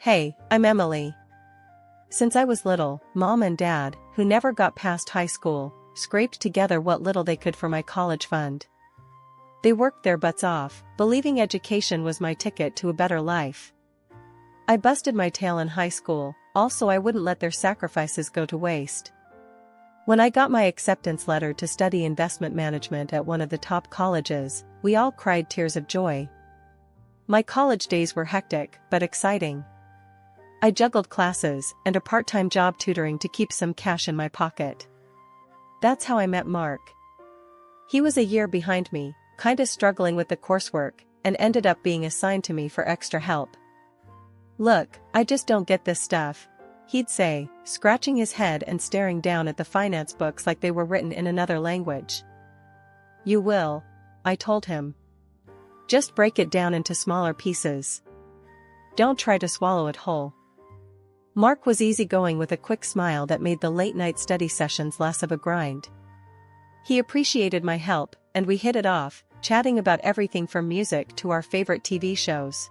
Hey, I'm Emily. Since I was little, Mom and Dad, who never got past high school, scraped together what little they could for my college fund. They worked their butts off, believing education was my ticket to a better life. I busted my tail in high school, also I wouldn't let their sacrifices go to waste. When I got my acceptance letter to study investment management at one of the top colleges, we all cried tears of joy. My college days were hectic, but exciting. I juggled classes and a part-time job tutoring to keep some cash in my pocket. That's how I met Mark. He was a year behind me, kinda struggling with the coursework, and ended up being assigned to me for extra help. "Look, I just don't get this stuff," he'd say, scratching his head and staring down at the finance books like they were written in another language. "You will," I told him. "Just break it down into smaller pieces. Don't try to swallow it whole." Mark was easygoing with a quick smile that made the late-night study sessions less of a grind. He appreciated my help, and we hit it off, chatting about everything from music to our favorite TV shows.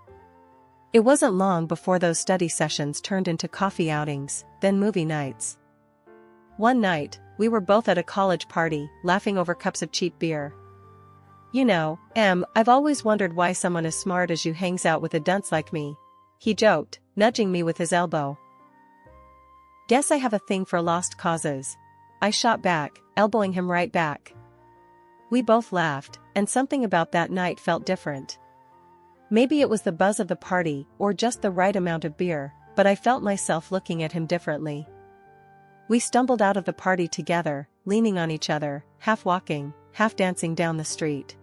It wasn't long before those study sessions turned into coffee outings, then movie nights. One night, we were both at a college party, laughing over cups of cheap beer. "You know, I've always wondered why someone as smart as you hangs out with a dunce like me," he joked, nudging me with his elbow. "Guess I have a thing for lost causes," I shot back, elbowing him right back. We both laughed, and something about that night felt different. Maybe it was the buzz of the party or just the right amount of beer, but I felt myself looking at him differently. We stumbled out of the party together, leaning on each other, half walking, half dancing down the street.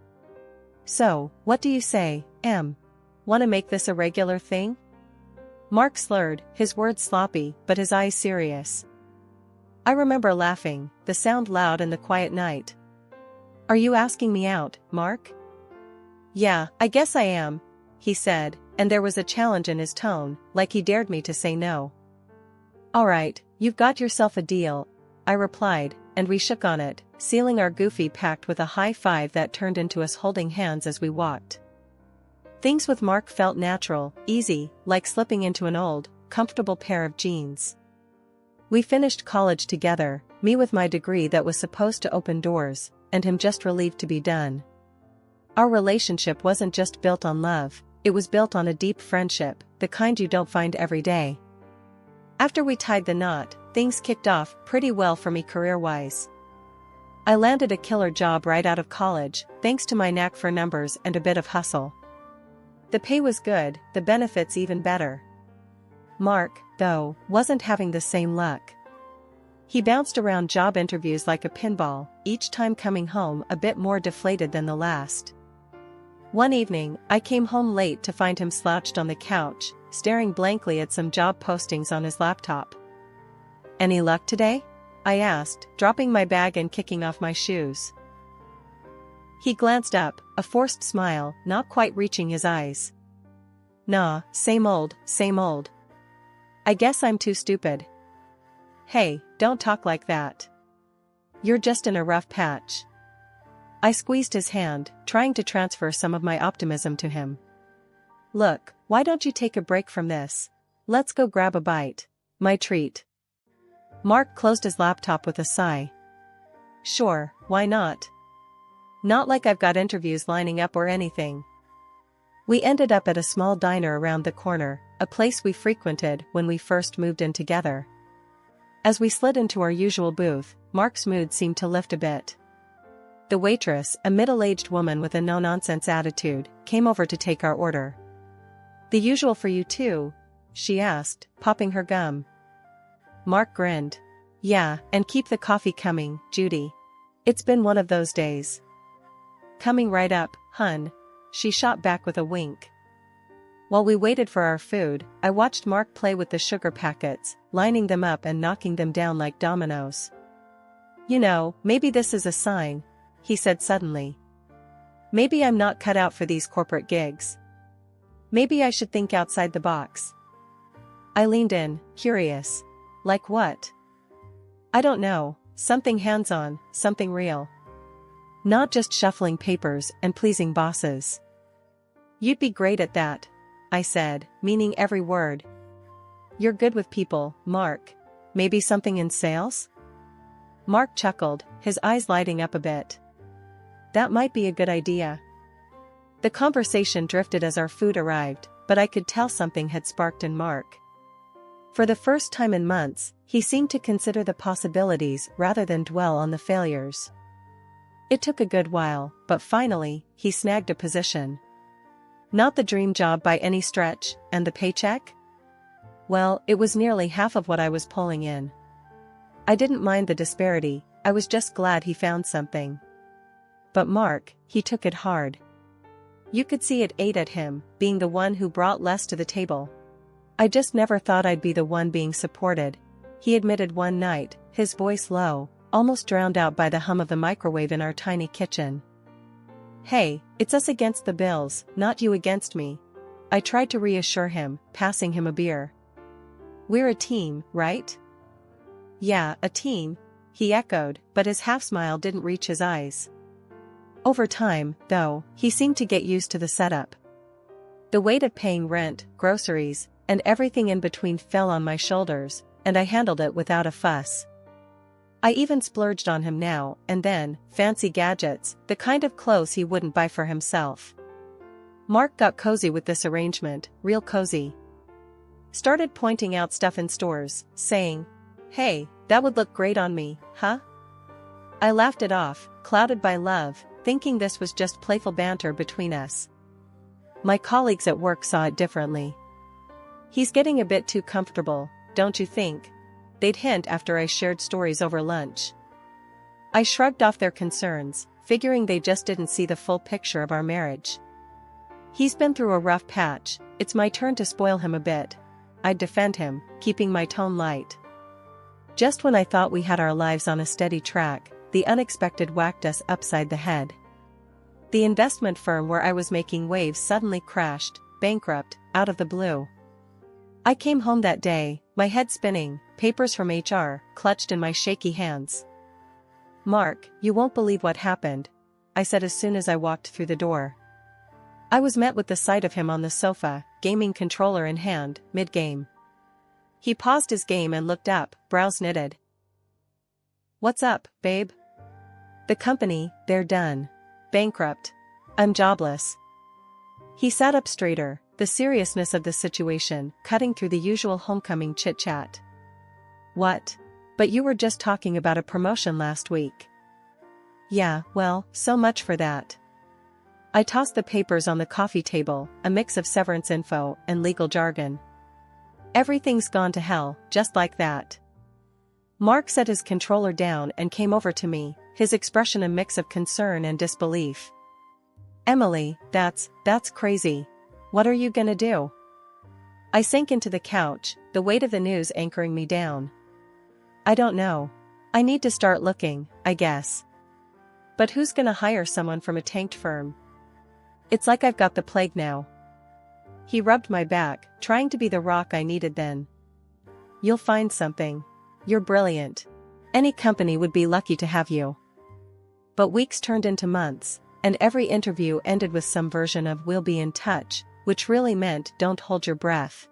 "So, what do you say, Em? Wanna make this a regular thing?" Mark slurred, his words sloppy, but his eyes serious. I remember laughing, the sound loud in the quiet night. "Are you asking me out, Mark?" "Yeah, I guess I am," he said, and there was a challenge in his tone, like he dared me to say no. "Alright, you've got yourself a deal," I replied, and we shook on it, sealing our goofy pact with a high five that turned into us holding hands as we walked. Things with Mark felt natural, easy, like slipping into an old, comfortable pair of jeans. We finished college together, me with my degree that was supposed to open doors, and him just relieved to be done. Our relationship wasn't just built on love, it was built on a deep friendship, the kind you don't find every day. After we tied the knot, things kicked off pretty well for me career-wise. I landed a killer job right out of college, thanks to my knack for numbers and a bit of hustle. The pay was good, the benefits even better. Mark, though, wasn't having the same luck. He bounced around job interviews like a pinball, each time coming home a bit more deflated than the last. One evening, I came home late to find him slouched on the couch, staring blankly at some job postings on his laptop. "Any luck today?" I asked, dropping my bag and kicking off my shoes. He glanced up, a forced smile, not quite reaching his eyes. "Nah, same old, same old. I guess I'm too stupid." "Hey, don't talk like that. You're just in a rough patch." I squeezed his hand, trying to transfer some of my optimism to him. "Look, why don't you take a break from this? Let's go grab a bite. My treat." Mark closed his laptop with a sigh. "Sure, why not? Not like I've got interviews lining up or anything." We ended up at a small diner around the corner, a place we frequented when we first moved in together. As we slid into our usual booth, Mark's mood seemed to lift a bit. The waitress, a middle-aged woman with a no-nonsense attitude, came over to take our order. "The usual for you too?" she asked, popping her gum. Mark grinned. "Yeah, and keep the coffee coming, Judy. It's been one of those days." "Coming right up, hun," she shot back with a wink. While we waited for our food, I watched Mark play with the sugar packets, lining them up and knocking them down like dominoes. "You know, maybe this is a sign," he said suddenly. "Maybe I'm not cut out for these corporate gigs. Maybe I should think outside the box." I leaned in, curious. "Like what?" "I don't know, something hands-on, something real. Not just shuffling papers and pleasing bosses." "You'd be great at that," I said, meaning every word. You're good with people, Mark. Maybe something in sales? Mark chuckled, his eyes lighting up a bit. That might be a good idea. The conversation drifted as our food arrived, but I could tell something had sparked in Mark. For the first time in months, he seemed to consider the possibilities rather than dwell on the failures. It took a good while, but finally, he snagged a position. Not the dream job by any stretch, and the paycheck? Well, it was nearly half of what I was pulling in. I didn't mind the disparity, I was just glad he found something. But Mark, he took it hard. You could see it ate at him, being the one who brought less to the table. I just never thought I'd be the one being supported, he admitted one night, his voice low, almost drowned out by the hum of the microwave in our tiny kitchen. Hey, it's us against the bills, not you against me. I tried to reassure him, passing him a beer. We're a team, right? Yeah, a team, he echoed, but his half-smile didn't reach his eyes. Over time, though, he seemed to get used to the setup. The weight of paying rent, groceries, and everything in between fell on my shoulders, and I handled it without a fuss. I even splurged on him now and then, fancy gadgets, the kind of clothes he wouldn't buy for himself. Mark got cozy with this arrangement, real cozy. Started pointing out stuff in stores, saying, "Hey, that would look great on me, huh?" I laughed it off, clouded by love, thinking this was just playful banter between us. My colleagues at work saw it differently. He's getting a bit too comfortable, don't you think? They'd hint after I shared stories over lunch. I shrugged off their concerns, figuring they just didn't see the full picture of our marriage. He's been through a rough patch, it's my turn to spoil him a bit. I'd defend him, keeping my tone light. Just when I thought we had our lives on a steady track, the unexpected whacked us upside the head. The investment firm where I was making waves suddenly crashed, bankrupt, out of the blue. I came home that day, my head spinning, papers from HR clutched in my shaky hands. "Mark, you won't believe what happened," I said as soon as I walked through the door. I was met with the sight of him on the sofa, gaming controller in hand, mid-game. He paused his game and looked up, brows knitted. "What's up, babe?" "The company, they're done. Bankrupt. I'm jobless." He sat up straighter, the seriousness of the situation cutting through the usual homecoming chit-chat. "What? But you were just talking about a promotion last week." "Yeah, well, so much for that." I tossed the papers on the coffee table, a mix of severance info and legal jargon. "Everything's gone to hell, just like that." Mark set his controller down and came over to me, his expression a mix of concern and disbelief. "Emily, that's crazy. What are you gonna do?" I sank into the couch, the weight of the news anchoring me down. "I don't know. I need to start looking, I guess. But who's gonna hire someone from a tanked firm? It's like I've got the plague now." He rubbed my back, trying to be the rock I needed then. "You'll find something. You're brilliant. Any company would be lucky to have you." But weeks turned into months, and every interview ended with some version of "we'll be in touch," which really meant "don't hold your breath."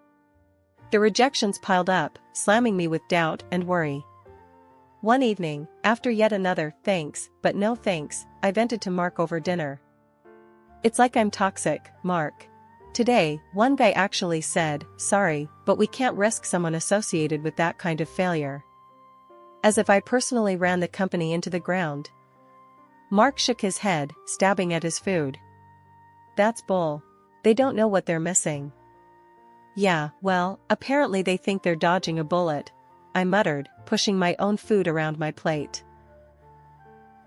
The rejections piled up, slamming me with doubt and worry. One evening, after yet another "thanks, but no thanks," I vented to Mark over dinner. "It's like I'm toxic, Mark. Today, one guy actually said, 'Sorry, but we can't risk someone associated with that kind of failure.' As if I personally ran the company into the ground." Mark shook his head, stabbing at his food. "That's bull. They don't know what they're missing." "Yeah, well, apparently they think they're dodging a bullet," I muttered, pushing my own food around my plate.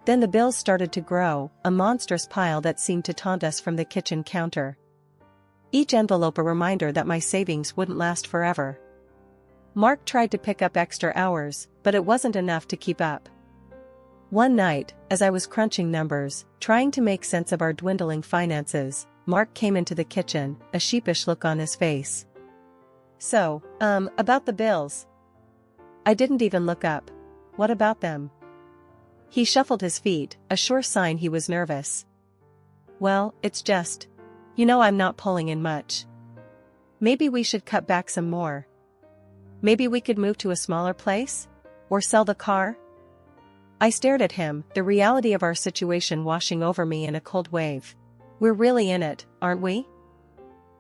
Then the bills started to grow, a monstrous pile that seemed to taunt us from the kitchen counter. Each envelope a reminder that my savings wouldn't last forever. Mark tried to pick up extra hours, but it wasn't enough to keep up. One night, as I was crunching numbers, trying to make sense of our dwindling finances, Mark came into the kitchen, a sheepish look on his face. "So, about the bills." I didn't even look up. "What about them?" He shuffled his feet, a sure sign he was nervous. "Well, it's just, I'm not pulling in much. Maybe we should cut back some more." Maybe we could move to a smaller place? Or sell the car? I stared at him, the reality of our situation washing over me in a cold wave. We're really in it, aren't we?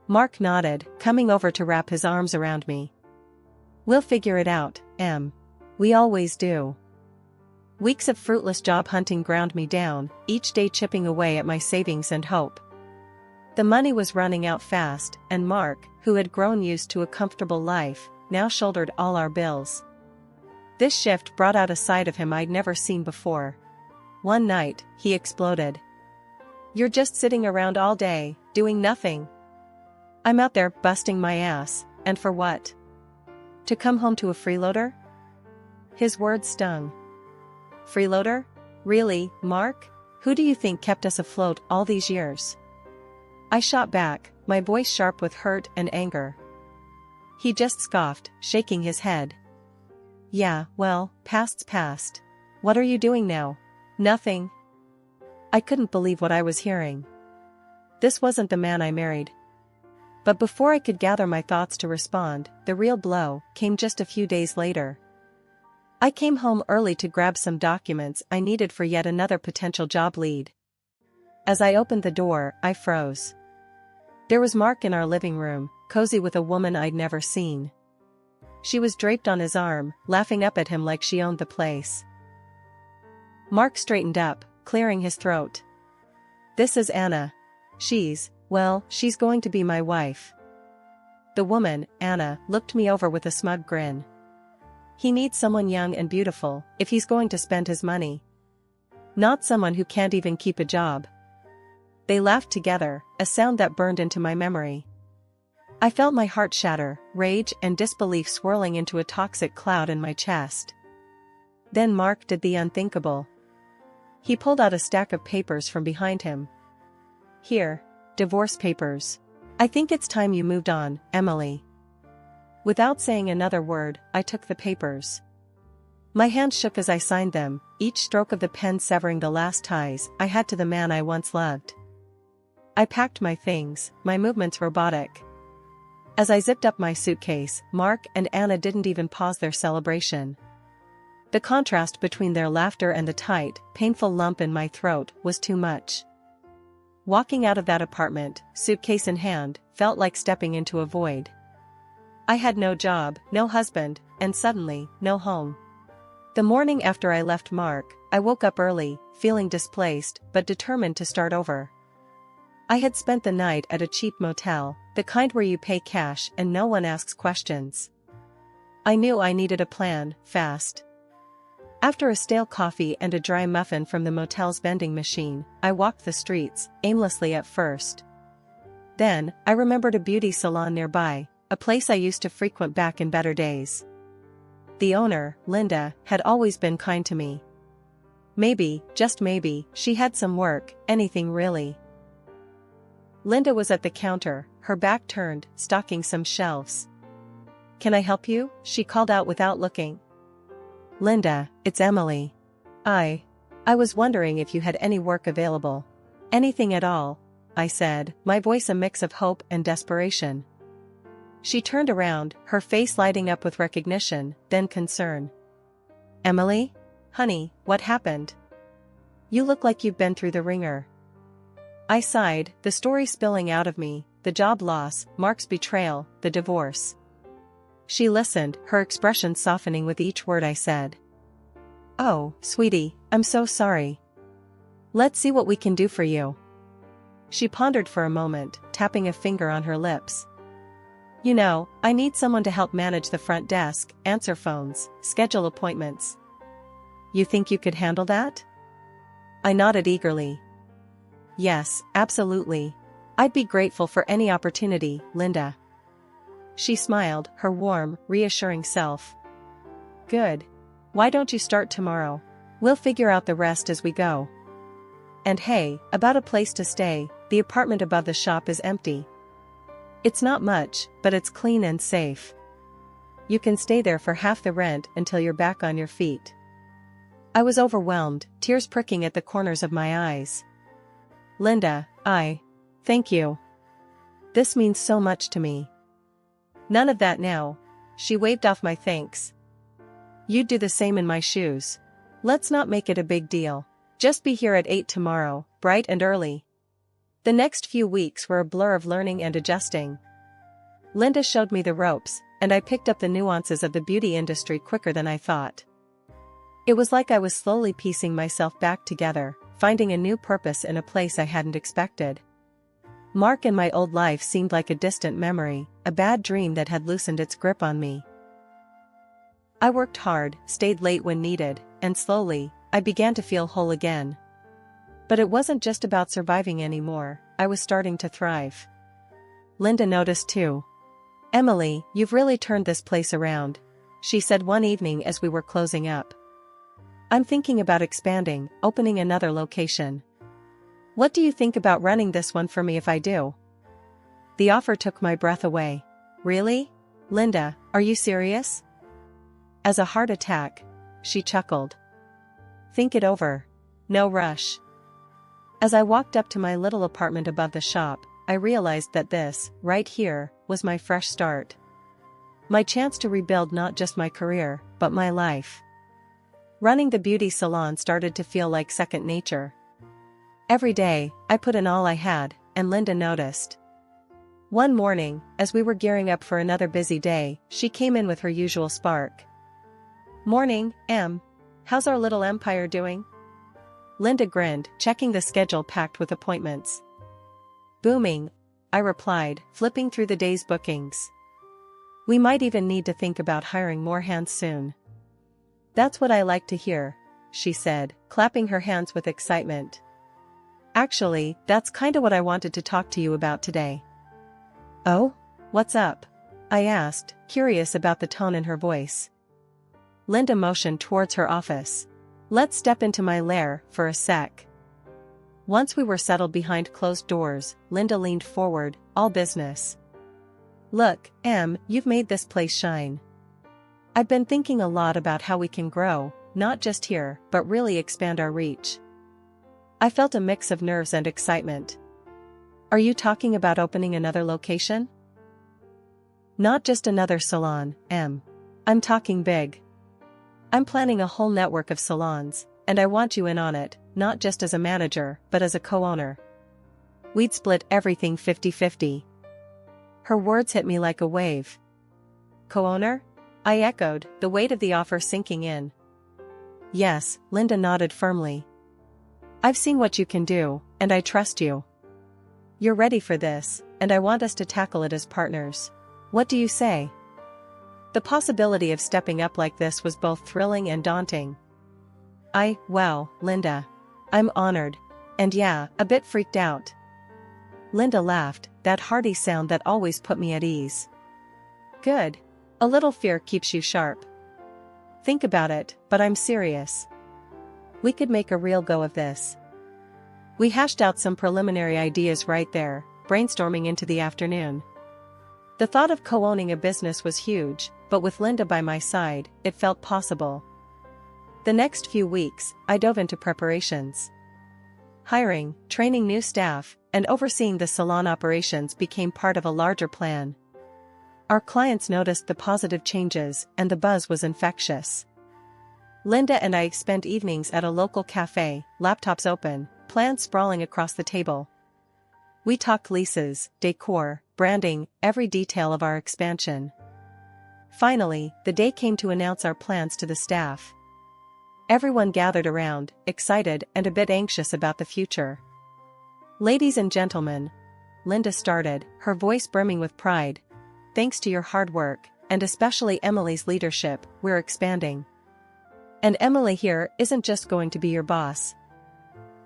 Mark nodded, coming over to wrap his arms around me. We'll figure it out, Em. We always do. Weeks of fruitless job hunting ground me down, each day chipping away at my savings and hope. The money was running out fast, and Mark, who had grown used to a comfortable life, now shouldered all our bills. This shift brought out a side of him I'd never seen before. One night, he exploded. "You're just sitting around all day, doing nothing. I'm out there busting my ass, and for what? To come home to a freeloader?" His words stung. Freeloader? Really, Mark? Who do you think kept us afloat all these years? I shot back, my voice sharp with hurt and anger. He just scoffed, shaking his head. "Yeah, well, past's past. What are you doing now?" "Nothing." I couldn't believe what I was hearing. This wasn't the man I married. But before I could gather my thoughts to respond, the real blow came just a few days later. I came home early to grab some documents I needed for yet another potential job lead. As I opened the door, I froze. There was Mark in our living room, cozy with a woman I'd never seen. She was draped on his arm, laughing up at him like she owned the place. Mark straightened up, clearing his throat. "This is Anna. She's going to be my wife." The woman, Anna, looked me over with a smug grin. "He needs someone young and beautiful, if he's going to spend his money. Not someone who can't even keep a job." They laughed together, a sound that burned into my memory. I felt my heart shatter, rage and disbelief swirling into a toxic cloud in my chest. Then Mark did the unthinkable. He pulled out a stack of papers from behind him. "Here, divorce papers. I think it's time you moved on, Emily." Without saying another word, I took the papers. My hands shook as I signed them, each stroke of the pen severing the last ties I had to the man I once loved. I packed my things, my movements robotic. As I zipped up my suitcase, Mark and Anna didn't even pause their celebration. The contrast between their laughter and the tight, painful lump in my throat was too much. Walking out of that apartment, suitcase in hand, felt like stepping into a void. I had no job, no husband, and suddenly, no home. The morning after I left Mark, I woke up early, feeling displaced, but determined to start over. I had spent the night at a cheap motel, the kind where you pay cash and no one asks questions. I knew I needed a plan, fast. After a stale coffee and a dry muffin from the motel's vending machine, I walked the streets, aimlessly at first. Then, I remembered a beauty salon nearby, a place I used to frequent back in better days. The owner, Linda, had always been kind to me. Maybe, just maybe, she had some work, anything really. Linda was at the counter, her back turned, stocking some shelves. "Can I help you?" she called out without looking. "Linda, it's Emily. I was wondering if you had any work available." "Anything at all," I said, my voice a mix of hope and desperation. She turned around, her face lighting up with recognition, then concern. "Emily? Honey, what happened? You look like you've been through the ringer." I sighed, the story spilling out of me, the job loss, Mark's betrayal, the divorce. She listened, her expression softening with each word I said. "Oh, sweetie, I'm so sorry. Let's see what we can do for you." She pondered for a moment, tapping a finger on her lips. "You know, I need someone to help manage the front desk, answer phones, schedule appointments. You think you could handle that?" I nodded eagerly. "Yes, absolutely. I'd be grateful for any opportunity, Linda." She smiled, her warm, reassuring self. "Good. Why don't you start tomorrow? We'll figure out the rest as we go. And hey, about a place to stay, the apartment above the shop is empty. It's not much, but it's clean and safe. You can stay there for half the rent until you're back on your feet." I was overwhelmed, tears pricking at the corners of my eyes. "Linda, thank you. This means so much to me." "None of that now," she waved off my thanks. You'd do the same in my shoes. Let's not make it a big deal. Just be here at 8 tomorrow, bright and early. The next few weeks were a blur of learning and adjusting. Linda showed me the ropes, and I picked up the nuances of the beauty industry quicker than I thought. It was like I was slowly piecing myself back together, finding a new purpose in a place I hadn't expected. Mark and my old life seemed like a distant memory, a bad dream that had loosened its grip on me. I worked hard, stayed late when needed, and slowly, I began to feel whole again. But it wasn't just about surviving anymore, I was starting to thrive. Linda noticed too. "Emily, you've really turned this place around," she said one evening as we were closing up. "I'm thinking about expanding, opening another location. What do you think about running this one for me if I do?" The offer took my breath away. "Really? Linda, are you serious?" "As a heart attack," she chuckled. "Think it over. No rush." As I walked up to my little apartment above the shop, I realized that this, right here, was my fresh start. My chance to rebuild not just my career, but my life. Running the beauty salon started to feel like second nature. Every day, I put in all I had, and Linda noticed. One morning, as we were gearing up for another busy day, she came in with her usual spark. "Morning, Em. How's our little empire doing?" Linda grinned, checking the schedule packed with appointments. "Booming," I replied, flipping through the day's bookings. "We might even need to think about hiring more hands soon." "That's what I like to hear," she said, clapping her hands with excitement. "Actually, that's kinda what I wanted to talk to you about today." "Oh? What's up?" I asked, curious about the tone in her voice. Linda motioned towards her office. "Let's step into my lair for a sec." Once we were settled behind closed doors, Linda leaned forward, all business. "Look, Em, you've made this place shine. I've been thinking a lot about how we can grow, not just here, but really expand our reach." I felt a mix of nerves and excitement. "Are you talking about opening another location?" "Not just another salon, Em. I'm talking big. I'm planning a whole network of salons, and I want you in on it, not just as a manager, but as a co-owner. We'd split everything 50-50. Her words hit me like a wave. "Co-owner?" I echoed, the weight of the offer sinking in. "Yes," Linda nodded firmly. "I've seen what you can do, and I trust you. You're ready for this, and I want us to tackle it as partners. What do you say?" The possibility of stepping up like this was both thrilling and daunting. Well, Linda. I'm honored. And yeah, a bit freaked out." Linda laughed, that hearty sound that always put me at ease. "Good. A little fear keeps you sharp. Think about it, but I'm serious. We could make a real go of this." We hashed out some preliminary ideas right there, brainstorming into the afternoon. The thought of co-owning a business was huge, but with Linda by my side, it felt possible. The next few weeks, I dove into preparations. Hiring, training new staff, and overseeing the salon operations became part of a larger plan. Our clients noticed the positive changes, and the buzz was infectious. Linda and I spent evenings at a local cafe, laptops open, plans sprawling across the table. We talked leases, decor, branding, every detail of our expansion. Finally, the day came to announce our plans to the staff. Everyone gathered around, excited and a bit anxious about the future. "Ladies and gentlemen," Linda started, her voice brimming with pride, "thanks to your hard work, and especially Emily's leadership, we're expanding. And Emily here isn't just going to be your boss.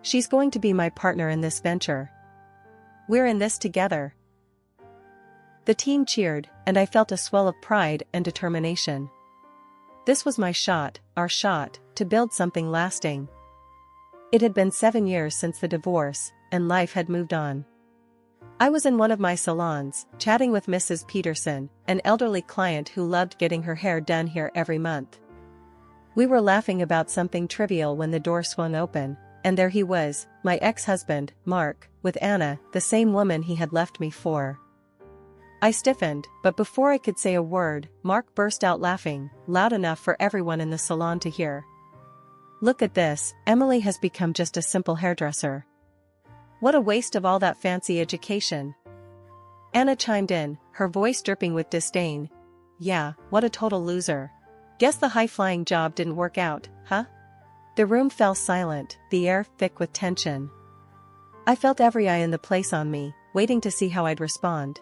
She's going to be my partner in this venture. We're in this together." The team cheered, and I felt a swell of pride and determination. This was my shot, our shot, to build something lasting. It had been 7 years since the divorce, and life had moved on. I was in one of my salons, chatting with Mrs. Peterson, an elderly client who loved getting her hair done here every month. We were laughing about something trivial when the door swung open, and there he was, my ex-husband, Mark, with Anna, the same woman he had left me for. I stiffened, but before I could say a word, Mark burst out laughing, loud enough for everyone in the salon to hear. Look at this, Emily has become just a simple hairdresser. What a waste of all that fancy education. Anna chimed in, her voice dripping with disdain. Yeah, what a total loser. Guess the high-flying job didn't work out, huh? The room fell silent, the air thick with tension. I felt every eye in the place on me, waiting to see how I'd respond.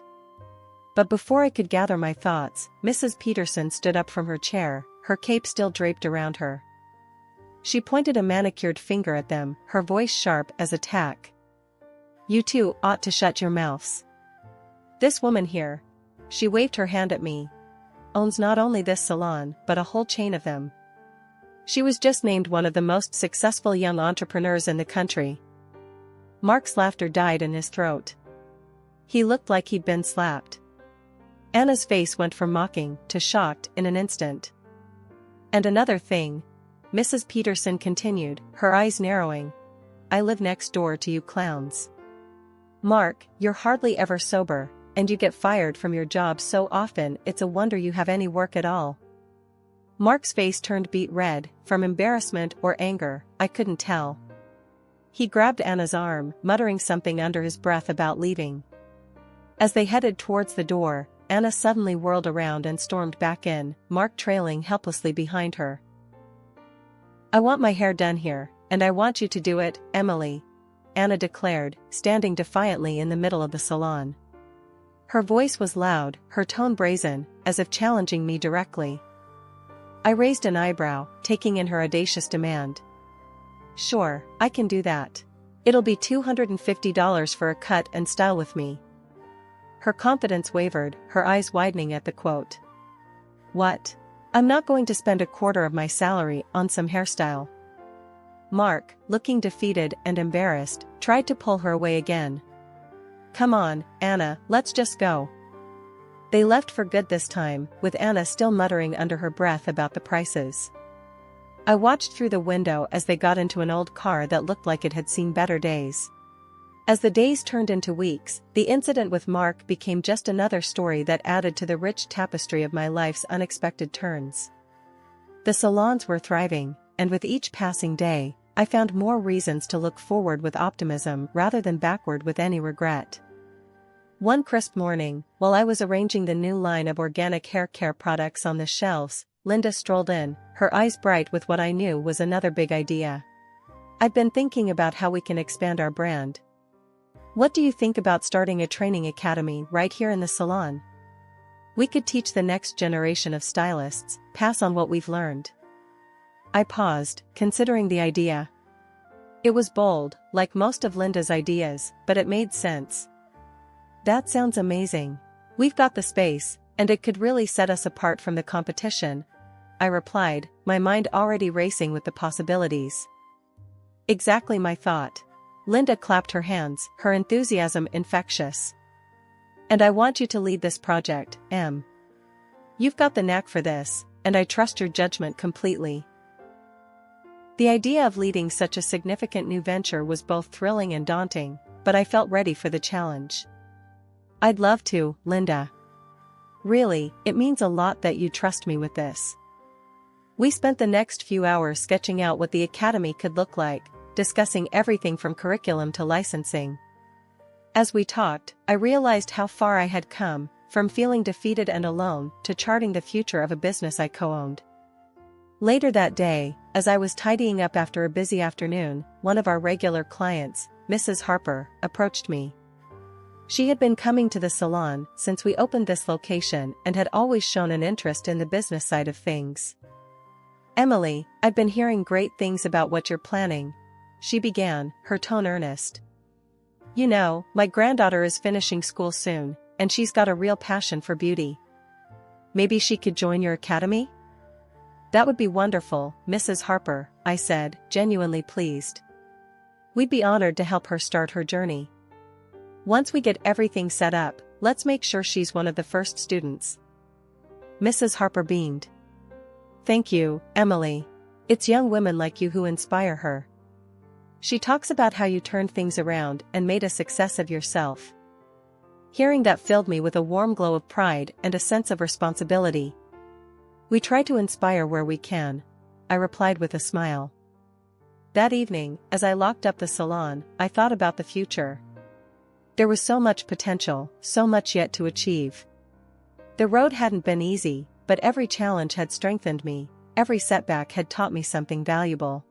But before I could gather my thoughts, Mrs. Peterson stood up from her chair, her cape still draped around her. She pointed a manicured finger at them, her voice sharp as a tack. You two ought to shut your mouths. This woman here, she waved her hand at me, owns not only this salon but a whole chain of them. She was just named one of the most successful young entrepreneurs in the country. Mark's laughter died in his throat. He looked like he'd been slapped. Anna's face went from mocking to shocked in an instant. And another thing, Mrs. Peterson continued, her eyes narrowing. I live next door to you clowns. Mark, you're hardly ever sober, and you get fired from your job so often it's a wonder you have any work at all. Mark's face turned beet red, from embarrassment or anger, I couldn't tell. He grabbed Anna's arm, muttering something under his breath about leaving. As they headed towards the door, Anna suddenly whirled around and stormed back in, Mark trailing helplessly behind her. I want my hair done here, and I want you to do it, Emily, Anna declared, standing defiantly in the middle of the salon. Her voice was loud, her tone brazen, as if challenging me directly. I raised an eyebrow, taking in her audacious demand. Sure, I can do that. It'll be $250 for a cut and style with me. Her confidence wavered, her eyes widening at the quote. What? I'm not going to spend a quarter of my salary on some hairstyle. Mark, looking defeated and embarrassed, tried to pull her away again. Come on, Anna, let's just go. They left for good this time, with Anna still muttering under her breath about the prices. I watched through the window as they got into an old car that looked like it had seen better days. As the days turned into weeks, the incident with Mark became just another story that added to the rich tapestry of my life's unexpected turns. The salons were thriving, and with each passing day, I found more reasons to look forward with optimism rather than backward with any regret. One crisp morning, while I was arranging the new line of organic hair care products on the shelves, Linda strolled in, her eyes bright with what I knew was another big idea. I've been thinking about how we can expand our brand. What do you think about starting a training academy right here in the salon? We could teach the next generation of stylists, pass on what we've learned. I paused, considering the idea. It was bold, like most of Linda's ideas, but it made sense. That sounds amazing. We've got the space, and it could really set us apart from the competition, I replied, my mind already racing with the possibilities. Exactly my thought. Linda clapped her hands, her enthusiasm infectious. And I want you to lead this project, Em. You've got the knack for this, and I trust your judgment completely. The idea of leading such a significant new venture was both thrilling and daunting, but I felt ready for the challenge. I'd love to, Linda. Really, it means a lot that you trust me with this. We spent the next few hours sketching out what the academy could look like, discussing everything from curriculum to licensing. As we talked, I realized how far I had come, from feeling defeated and alone to charting the future of a business I co-owned. Later that day, as I was tidying up after a busy afternoon, one of our regular clients, Mrs. Harper, approached me. She had been coming to the salon since we opened this location and had always shown an interest in the business side of things. Emily, I've been hearing great things about what you're planning, she began, her tone earnest. You know, my granddaughter is finishing school soon, and she's got a real passion for beauty. Maybe she could join your academy? That would be wonderful, Mrs. Harper, I said, genuinely pleased. We'd be honored to help her start her journey. Once we get everything set up, let's make sure she's one of the first students. Mrs. Harper beamed. Thank you, Emily. It's young women like you who inspire her. She talks about how you turned things around and made a success of yourself. Hearing that filled me with a warm glow of pride and a sense of responsibility. "We try to inspire where we can," I replied with a smile. That evening, as I locked up the salon, I thought about the future. There was so much potential, so much yet to achieve. The road hadn't been easy, but every challenge had strengthened me, every setback had taught me something valuable.